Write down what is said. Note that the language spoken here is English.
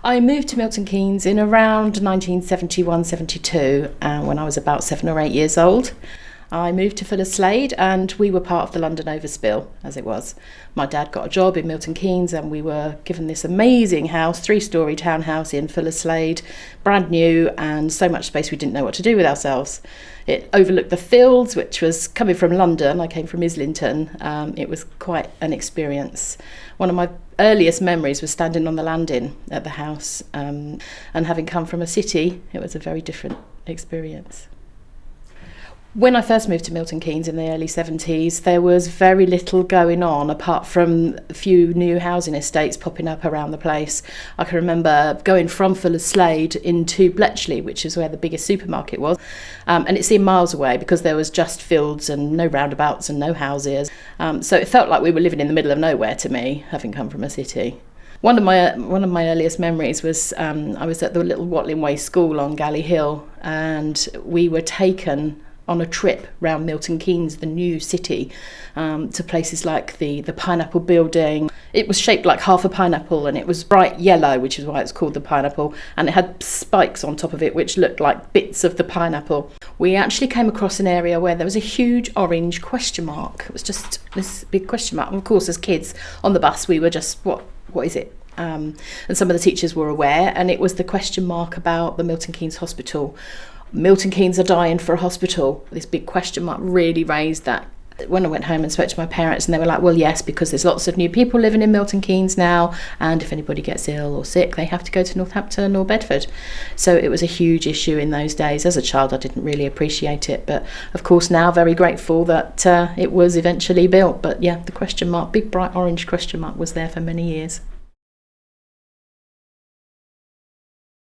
I moved to Milton Keynes in around 1971-72 when I was about 7 or 8 years old. I moved to Fullers Slade and we were part of the London overspill, as it was. My dad got a job in Milton Keynes and we were given this amazing house, 3-storey townhouse in Fullers Slade, brand new, and so much space we didn't know what to do with ourselves. It overlooked the fields, which was coming from London. I came from Islington. It was quite an experience. One of my earliest memories was standing on the landing at the house, and having come from a city, it was a very different experience. When I first moved to Milton Keynes in the early 70s, there was very little going on apart from a few new housing estates popping up around the place. I can remember going from Fullers Slade into Bletchley, which is where the biggest supermarket was, and it seemed miles away because there was just fields and no roundabouts and no houses. So it felt like we were living in the middle of nowhere to me, having come from a city. One of my earliest memories was I was at the little Watling Way school on Galley Hill, and we were taken on a trip round Milton Keynes, the new city, to places like the Pineapple Building. It was shaped like half a pineapple and it was bright yellow, which is why it's called the pineapple, and it had spikes on top of it which looked like bits of the pineapple. We actually came across an area where there was a huge orange question mark. It was just this big question mark. And of course, as kids on the bus, we were just, what is it? And some of the teachers were aware, and it was the question mark about the Milton Keynes Hospital. Milton Keynes are dying for a hospital. This big question mark really raised that. When I went home and spoke to my parents, and they were like, well, yes, because there's lots of new people living in Milton Keynes now, and if anybody gets ill or sick, they have to go to Northampton or Bedford. So it was a huge issue in those days. As a child, I didn't really appreciate it, but of course now very grateful that it was eventually built. But yeah, the question mark, big bright orange question mark, was there for many years.